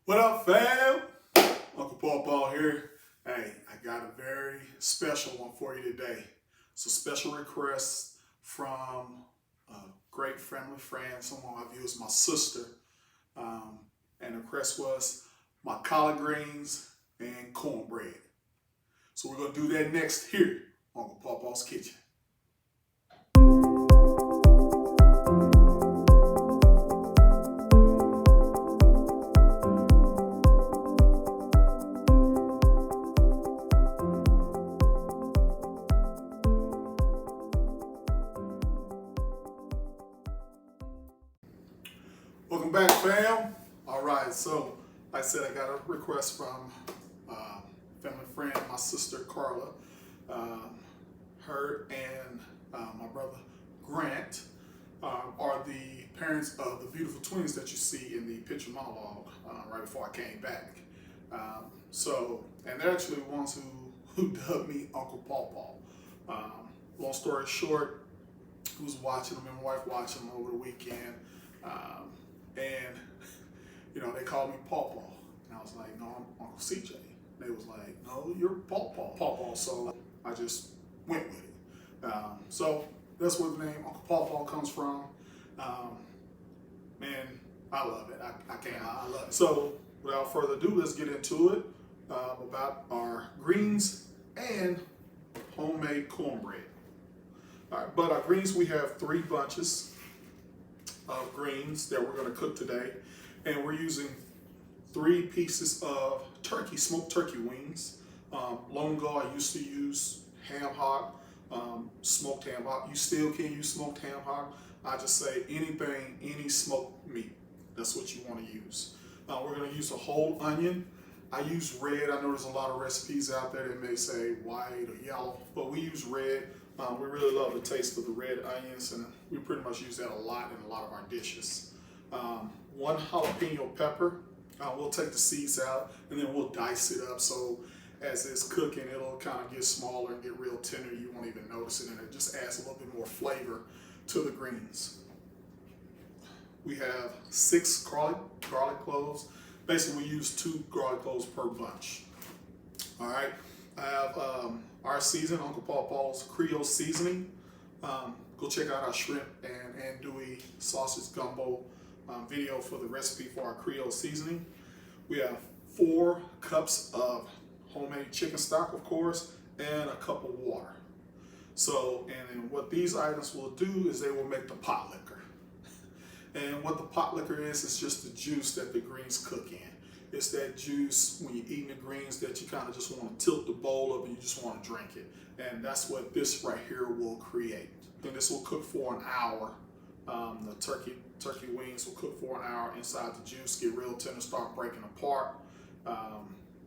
What up, fam? Uncle Paw here. Hey, I got a very special one for you today. It's a special request from a great family friend, someone I view as my sister. And the request was my collard greens and cornbread. So we're going to do that next here on Uncle Paw's Kitchen. Welcome back, fam. All right, so like I said, I got a request from family friend, my sister Carla. Her and my brother Grant are the parents of the beautiful twins that you see in the picture monologue right before I came back. And they're actually the ones who dubbed me Uncle Paw. Long story short, who was watching them and my wife watching them over the weekend. And, you know, they called me Paw. And I was like, no, I'm Uncle CJ. They was like, no, you're Paw. So I just went with it. So that's where the name Uncle Paw comes from. Man, I love it. I can't lie, I love it. So without further ado, let's get into it about our greens and homemade cornbread. All right, but our greens, we have 3 bunches of greens that we're going to cook today, and we're using 3 pieces of turkey, smoked turkey wings. Long ago I used to use ham hock, smoked ham hock. You still can use smoked ham hock. I just say anything, any smoked meat, that's what you want to use. We're going to use a whole onion. I use red. I know there's a lot of recipes out there that may say white or yellow, but we use red. We really love the taste of the red onions, and we pretty much use that a lot in a lot of our dishes. 1 jalapeno pepper. We'll take the seeds out and then we'll dice it up, so as it's cooking it'll kind of get smaller and get real tender. You won't even notice it, and it just adds a little bit more flavor to the greens. We have 6 garlic cloves. Basically we use 2 garlic cloves per bunch. All right, I have our season, Uncle Paw's Creole seasoning. Go check out our shrimp and andouille sausage gumbo video for the recipe for our Creole seasoning. We have 4 cups of homemade chicken stock, of course, and a cup of water. So, and then what these items will do is they will make the pot liquor. And what the pot liquor is just the juice that the greens cook in. It's that juice when you're eating the greens that you kind of just want to tilt the bowl up and you just want to drink it. And that's what this right here will create. And this will cook for an hour. The turkey wings will cook for an hour inside the juice, get real tender, start breaking apart.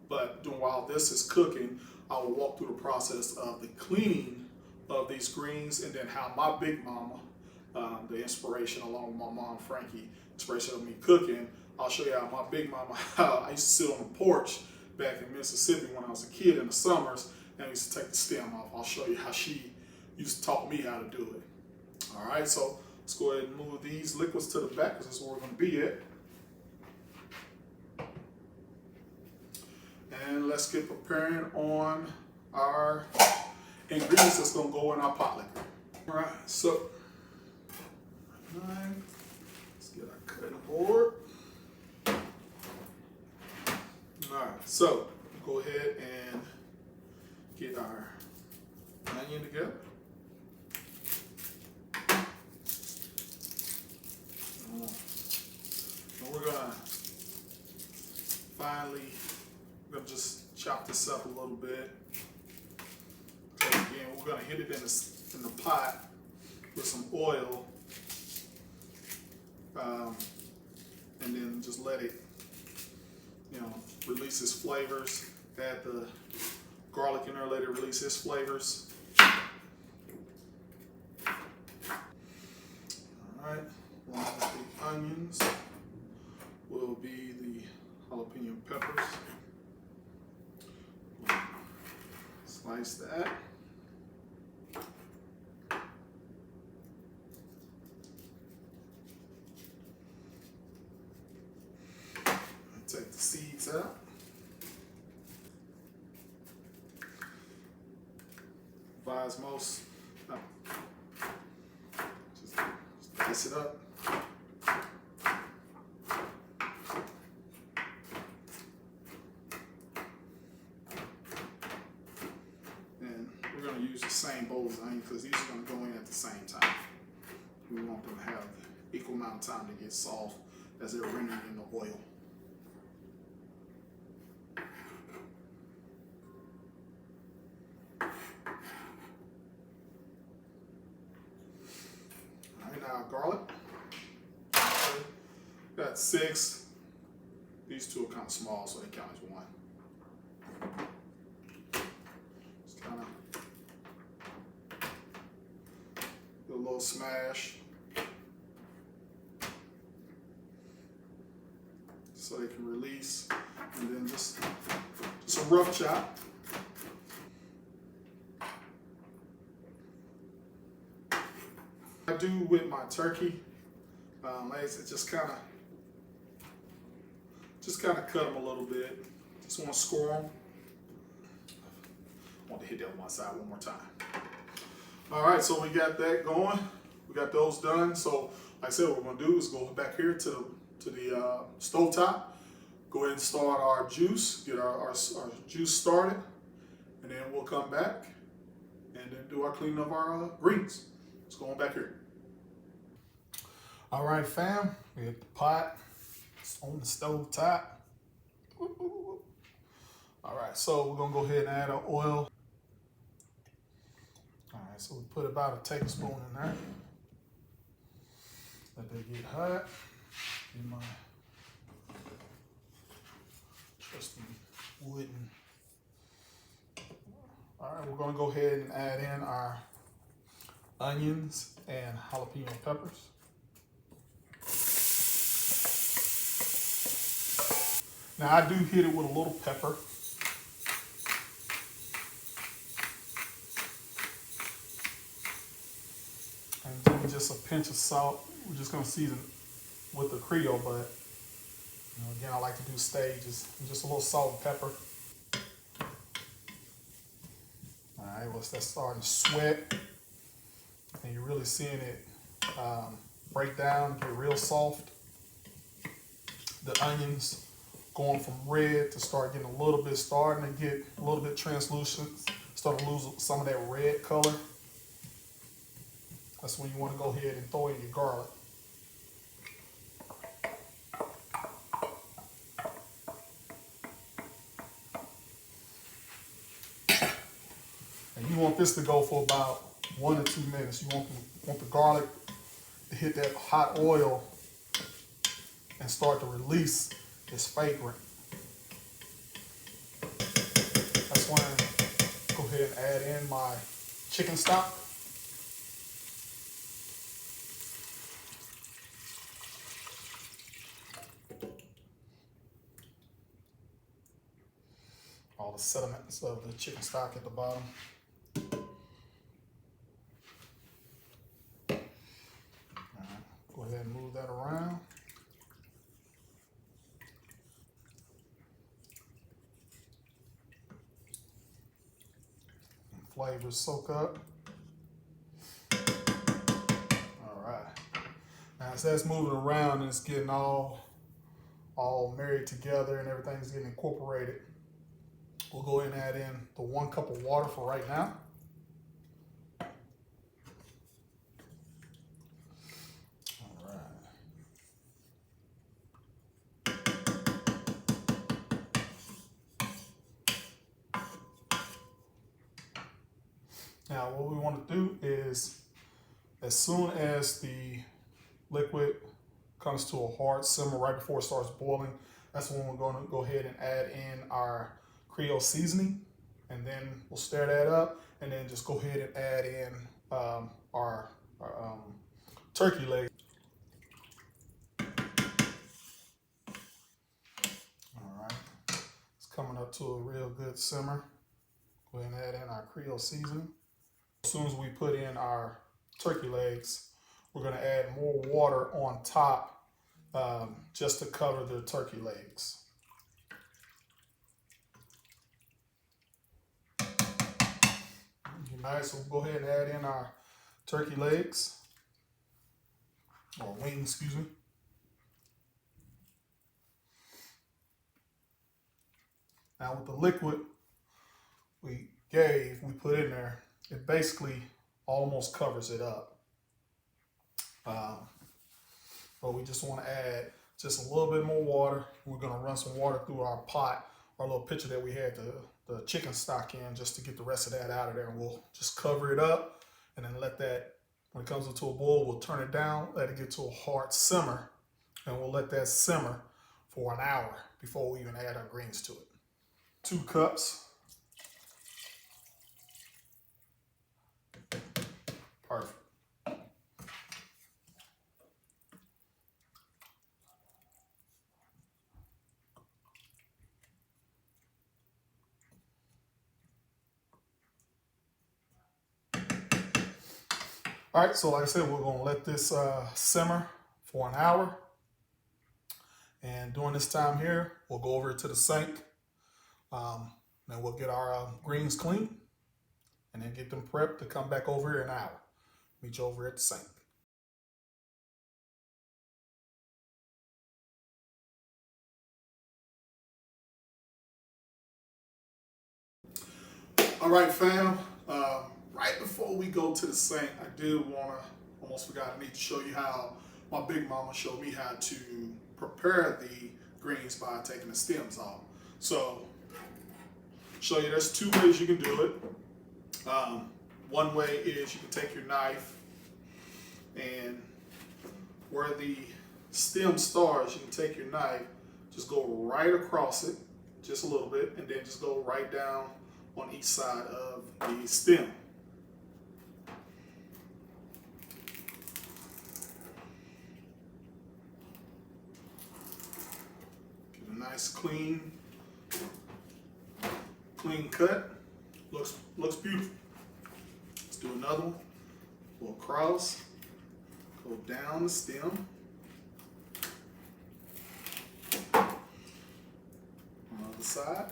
But while this is cooking, I will walk through the process of the cleaning of these greens, and then how my big mama, the inspiration along with my mom Frankie, inspiration of me cooking. I'll show you how my big mama, how I used to sit on the porch back in Mississippi when I was a kid in the summers, and I used to take the stem off. I'll show you how she used to taught me how to do it. All right, so let's go ahead and move these liquids to the back because that's where we're going to be at. And let's get preparing on our ingredients that's going to go in our pot liquor. All right, so let's get our cutting board. All right, so go ahead and get our onion together. And we're gonna just chop this up a little bit. So again, we're gonna hit it in the pot with some oil, and then just let it, release its flavors. Add the garlic in there, let it release its flavors. All right, along with the onions will be the jalapeno peppers. Slice that. Take the seeds out. Advise most. Just dice it up. And we're going to use the same bowls of onion because these are going to go in at the same time. We want them to have equal amount of time to get soft as they're rendering in the oil. All right, now garlic. Got 6. These 2 are kind of small, so they count as 1. Just kind of do a little smash so they can release, and then just a rough chop. I do with my turkey legs, it just kind of cut them a little bit. Just want to score them. I want to hit that on one side one more time. All right, so we got that going. We got those done. So like I said, what we're gonna do is go back here to the stove top. Go ahead and start our juice. Get our juice started, and then we'll come back and then do our cleaning of our greens. Let's go on back here. All right, fam. We have the pot. It's on the stove top. All right, so we're gonna go ahead and add our oil. All right, so we put about a tablespoon in there. Let that get hot. Get my trusty wooden. All right, we're gonna go ahead and add in our onions and jalapeno peppers. Now I do hit it with a little pepper. And then just a pinch of salt. We're just gonna season with the Creole, but again, I like to do stages. Just a little salt and pepper. All right, well, that's starting to sweat. And you're really seeing it break down, get real soft. The onions going from red to start getting starting to get a little bit translucent, start to lose some of that red color. That's when you want to go ahead and throw in your garlic. And you want this to go for about 1 to 2 minutes. You want the garlic to hit that hot oil and start to release its fragrance. That's when I go ahead and add in my chicken stock. All the sediments of the chicken stock at the bottom. Go ahead and move that around. Flavors soak up. All right. Now as that's moving around and it's getting all married together and everything's getting incorporated, we'll go ahead and add in the 1 cup of water for right now. All right. Now what we want to do is, as soon as the liquid comes to a hard simmer right before it starts boiling, that's when we're going to go ahead and add in our Creole seasoning, and then we'll stir that up, and then just go ahead and add in our turkey leg. All right, it's coming up to a real good simmer. Go ahead and add in our Creole seasoning. As soon as we put in our turkey legs, we're going to add more water on top just to cover the turkey legs. All right, so we'll go ahead and add in our turkey legs, or wings, excuse me. Now with the liquid we put in there, it basically almost covers it up. But we just want to add just a little bit more water. We're going to run some water through our pot, our little pitcher that we had the chicken stock in, just to get the rest of that out of there. And we'll just cover it up and then let that, when it comes into a boil, we'll turn it down, let it get to a hard simmer, and we'll let that simmer for an hour before we even add our greens to it. 2 cups. Perfect. All right, so like I said, we're gonna let this simmer for an hour. And during this time here, we'll go over to the sink. Then we'll get our greens clean and then get them prepped to come back over here in an hour. Meet you over at the sink. All right, fam. Right before we go to the sink, I did almost forgot, I need to show you how my big mama showed me how to prepare the greens by taking the stems off. So, show you there's 2 ways you can do it. One way is you can take your knife and where the stem starts, you can take your knife, just go right across it, just a little bit, and then just go right down on each side of the stem. Get a nice clean cut. Looks beautiful. Let's do another one. Go across, go down the stem. On the other side.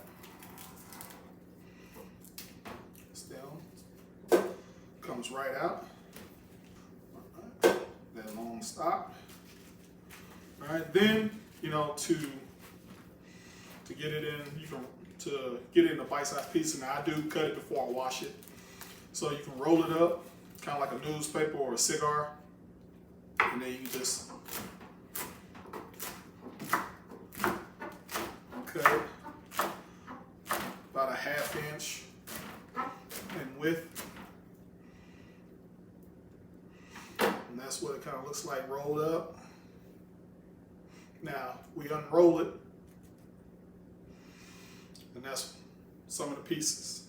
Stem comes right out. All right. That long stop. All right, then, to get it in, to get it in a bite-sized piece, and I do cut it before I wash it. So you can roll it up, kind of like a newspaper or a cigar, and then you can just cut it about a 1/2 inch in width. And that's what it kind of looks like rolled up. Now, we unroll it, and that's some of the pieces.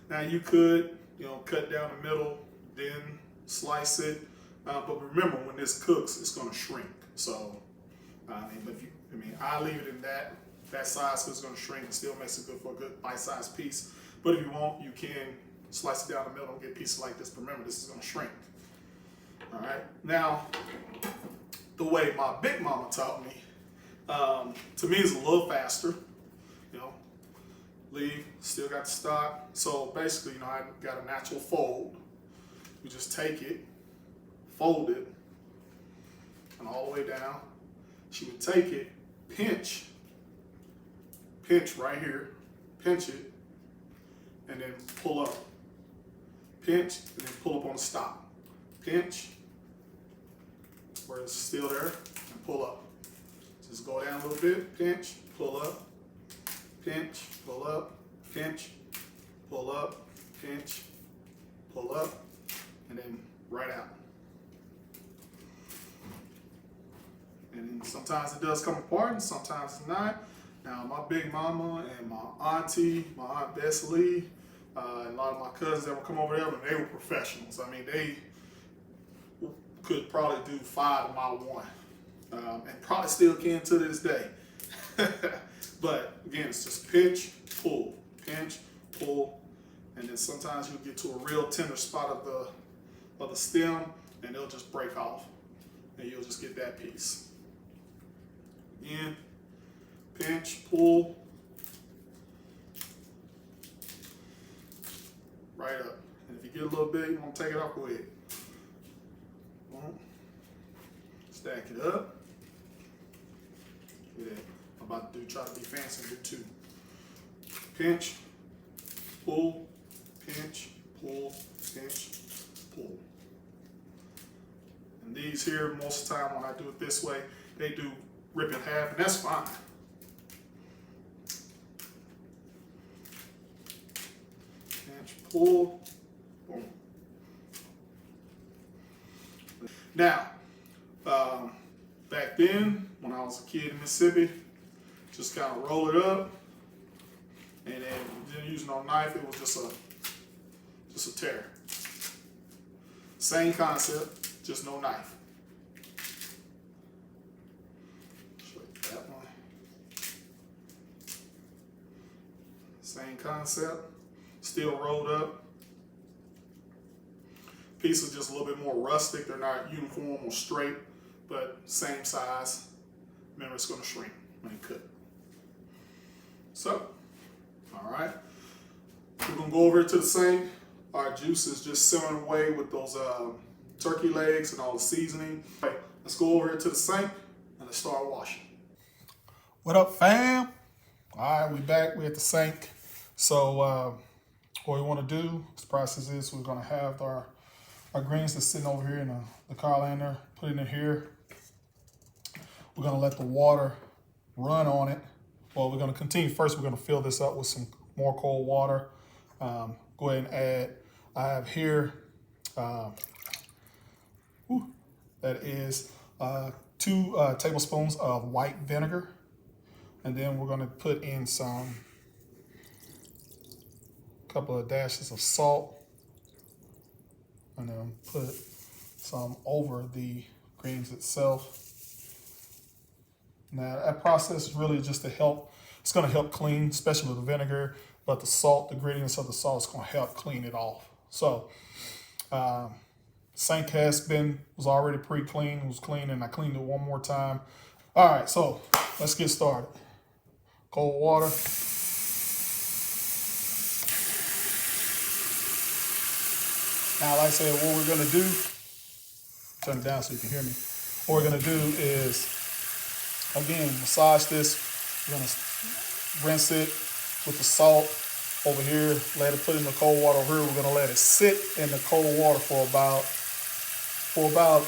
Now you could, cut down the middle, then slice it. But remember, when this cooks, it's going to shrink. So, I leave it in that size because it's going to shrink. It still makes it good for a good bite-sized piece. But if you want, you can slice it down the middle and get pieces like this. But remember, this is going to shrink. All right. Now, the way my big mama taught me, to me, is a little faster. Leave, still got the stock. So basically, I got a natural fold. You just take it, fold it, and all the way down. She would take it, pinch right here, pinch it, and then pull up. Pinch, and then pull up on the stop. Pinch, where it's still there, and pull up. Just go down a little bit, pinch, pull up, pinch, pull up, pinch, pull up, pinch, pull up, and then right out. And then sometimes it does come apart and sometimes it's not. Now my big mama and my auntie, my Aunt Bessie Lee, and a lot of my cousins that would come over there, they were professionals. They could probably do 5 of my 1. And probably still can to this day. But again, it's just pinch, pull, and then sometimes you'll get to a real tender spot of the stem, and it'll just break off, and you'll just get that piece. Again, pinch, pull, ahead. You want to take it off? Go ahead. Stack it up. Yeah, I'm about to try to be fancy and do 2. Pinch, pull, pinch, pull, pinch, pull. And these here, most of the time when I do it this way, they do rip in half, and that's fine. Pinch, pull, boom. Now, back then, when I was a kid in Mississippi, just kind of roll it up, and then didn't use no knife. It was just a tear. Same concept, just no knife. Show you that one. Same concept, still rolled up. Pieces just a little bit more rustic. They're not uniform or straight, but same size. Remember, it's going to shrink when you cook. So, all right. We're going to go over to the sink. Our juice is just simmering away with those turkey legs and all the seasoning. All right, let's go over here to the sink and let's start washing. What up, fam? All right, we back. We're at the sink. So, what we want to do, this process is we're going to have our greens that's sitting over here in the colander, put it in here. We're gonna let the water run on it. Well, we're gonna continue. First, we're gonna fill this up with some more cold water. Go ahead and add, I have here, that is 2 tablespoons of white vinegar. And then we're gonna put in couple of dashes of salt. And then put some over the greens itself. Now that process is really just to help, it's gonna help clean, especially with the vinegar, but the salt, the grittiness of the salt is gonna help clean it off. So, sink was already pre-cleaned, it was clean, and I cleaned it one more time. All right, so let's get started. Cold water. Now, like I said, what we're gonna do, turn it down so you can hear me. What we're gonna do is, again, massage this. We're gonna rinse it with the salt over here, let it put in the cold water over here. We're gonna let it sit in the cold water for about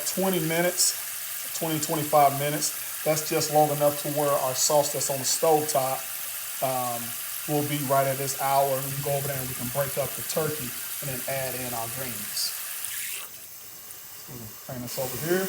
20 minutes, 20, 25 minutes. That's just long enough to where our sauce that's on the stove top will be right at this hour. And we can go over there and we can break up the turkey and then add in our greens. So we're gonna bring this over here.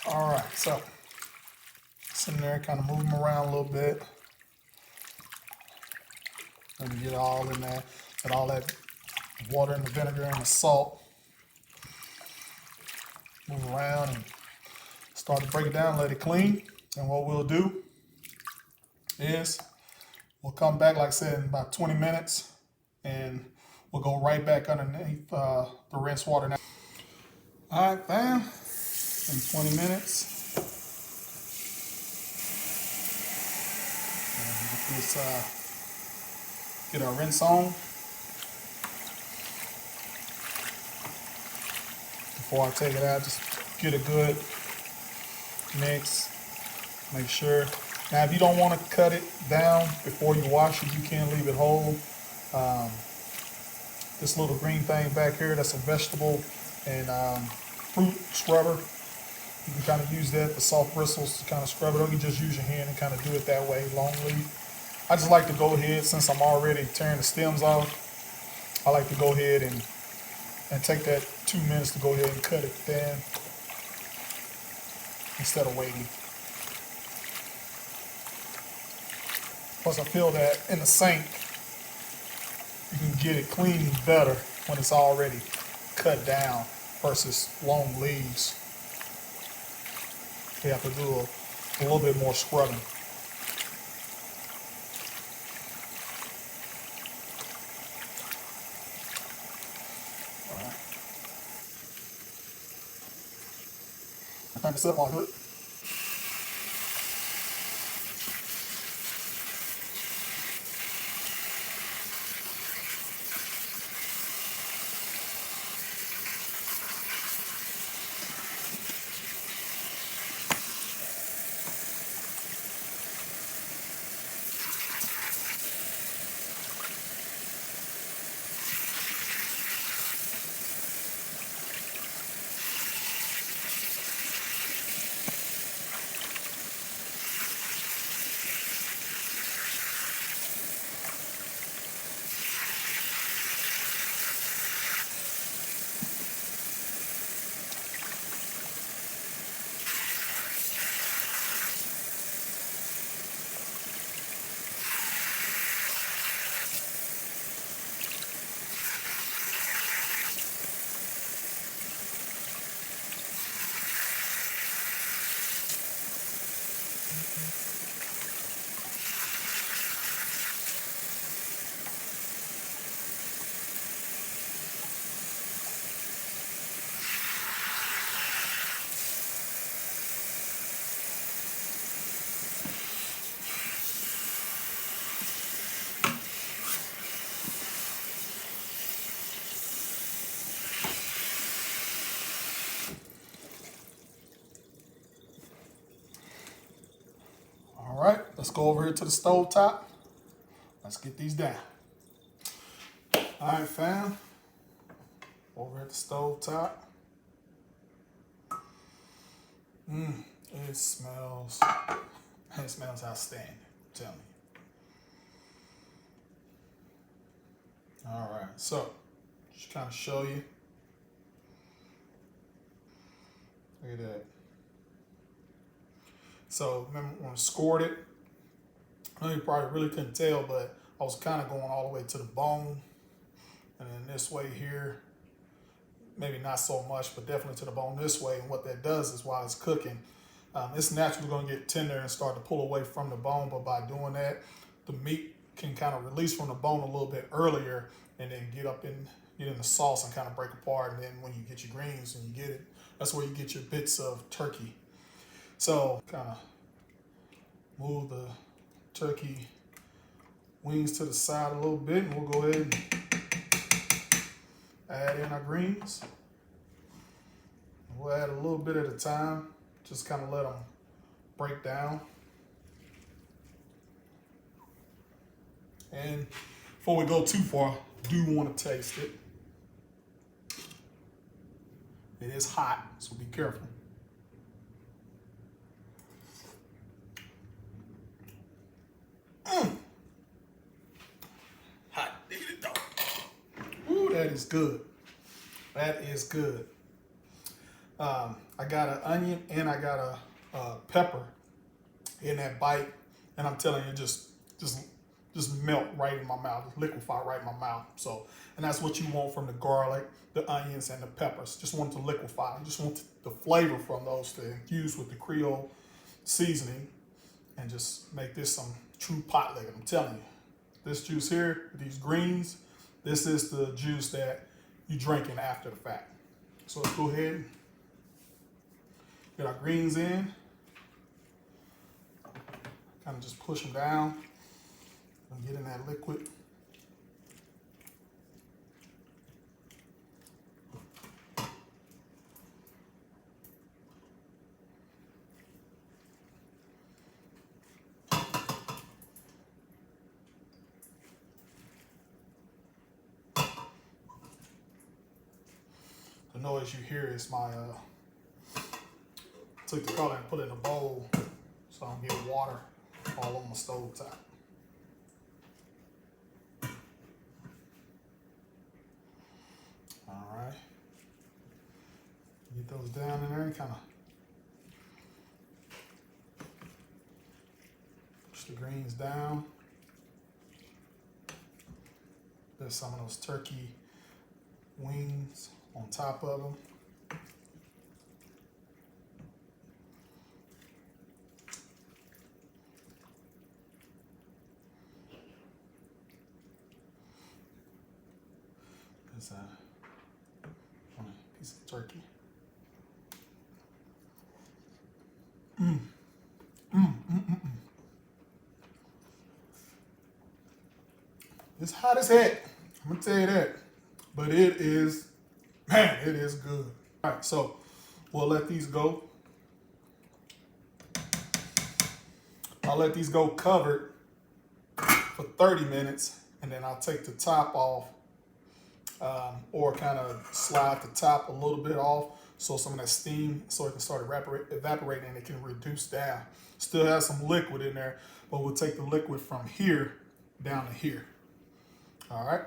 All right, so sitting there, kind of move them around a little bit. Let me get all in there, get all that water and the vinegar and the salt. Move around and start to break it down, let it clean. And what we'll do is we'll come back, like I said, in about 20 minutes, and we'll go right back underneath the rinse water now. All right, fam. In 20 minutes. And get our rinse on. before I take it out. Just get a good mix. Make sure. Now, if you don't want to cut it down before you wash it, you can leave it whole. This little green thing back here, that's a vegetable and fruit scrubber. You can kind of use that, the soft bristles, to kind of scrub it, or you can just use your hand and kind of do it that way, long leaf. I just like to go ahead, since I'm already tearing the stems off, I like to go ahead and take that 2 minutes to go ahead and cut it thin instead of waiting. Plus, I feel that in the sink, you can get it clean better when it's already cut down versus long leaves. You have to do a little bit more scrubbing. All right. I think it's up all good. All right, let's go over here to the stove top. Let's get these down. All right, fam. Over at the stove top. It smells outstanding, I'm telling you. All right, so just kind of show you. Look at that. So remember when I scored it, I know you probably really couldn't tell, but I was kind of going all the way to the bone. And then this way here, maybe not so much, but definitely to the bone this way. And what that does is while it's cooking, it's naturally going to get tender and start to pull away from the bone. But by doing that, the meat can kind of release from the bone a little bit earlier and then get in the sauce and kind of break apart. And then when you get your greens and you get it, that's where you get your bits of turkey. So kind of move the turkey wings to the side a little bit, and we'll go ahead and add in our greens. We'll add a little bit at a time, just kind of let them break down. And before we go too far, I do want to taste it. It is hot, so be careful. Hot. Ooh, that is good. That is good. I got an onion and I got a pepper in that bite, and I'm telling you, just melt right in my mouth, liquefy right in my mouth. So, and that's what you want from the garlic, the onions, and the peppers. Just want it to liquefy. You just want the flavor from those to infuse with the Creole seasoning, and just make this some true pot liquor. I'm telling you, this juice here, these greens, this is the juice that you drinking after the fact. So let's go ahead and get our greens in. Kind of just push them down and get in that liquid. noise you hear is my, took the color and put it in a bowl so I don't get water all on my stove top. All right. Get those down in there and kind of push the greens down. There's some of those turkey wings on top of them. There's a piece of turkey. It's hot as heck. I'm gonna tell you that. But it is, man, it is good. All right, so we'll let these go. I'll let these go covered for 30 minutes, and then I'll take the top off, or kind of slide the top a little bit off so some of that steam, so it can start evaporating and it can reduce down. Still has some liquid in there, but we'll take the liquid from here down to here. All right.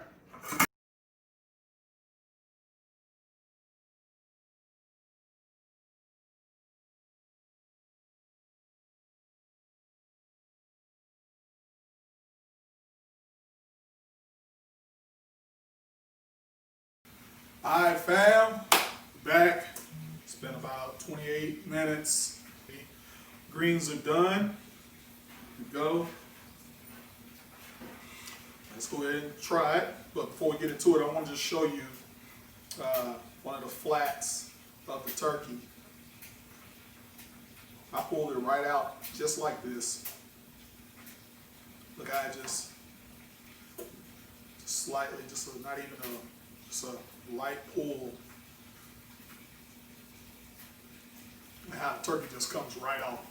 All right, fam, back. It's been about 28 minutes. The greens are done. Here we go. Let's go ahead and try it. But before we get into it, I want to just show you one of the flats of the turkey. I pulled it right out just like this. Look, I just slightly, not even just a light pull. And how the turkey just comes right off.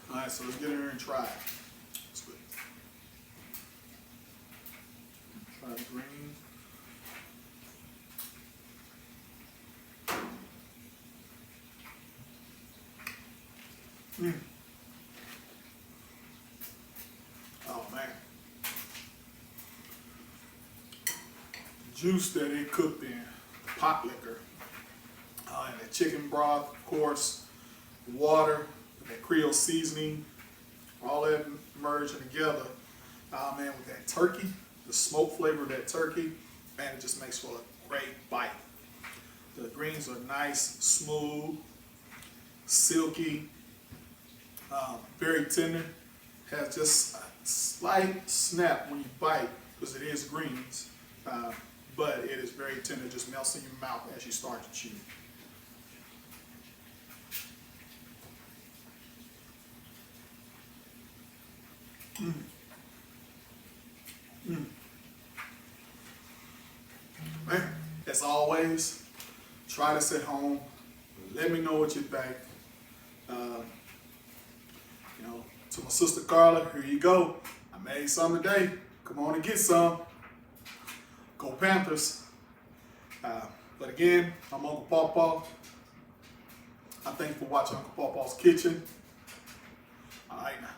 All right, so let's get in here and try it. Let's go. Try the green. Oh man. The juice that it cooked in, pot liquor, and the chicken broth, of course, water, that Creole seasoning, all that merging together. Oh man, with that turkey, the smoke flavor of that turkey, man, it just makes for a great bite. The greens are nice, smooth, silky, very tender. Has just a slight snap when you bite because it is greens, but it is very tender. Just melts in your mouth as you start to chew. Man, as always, try this at home. Let me know what you think. To my sister Carla, here you go. I made some today. Come on and get some. Go Panthers. But again, I'm Uncle Pawpaw. I thank you for watching Uncle Pawpaw's Kitchen. All right now.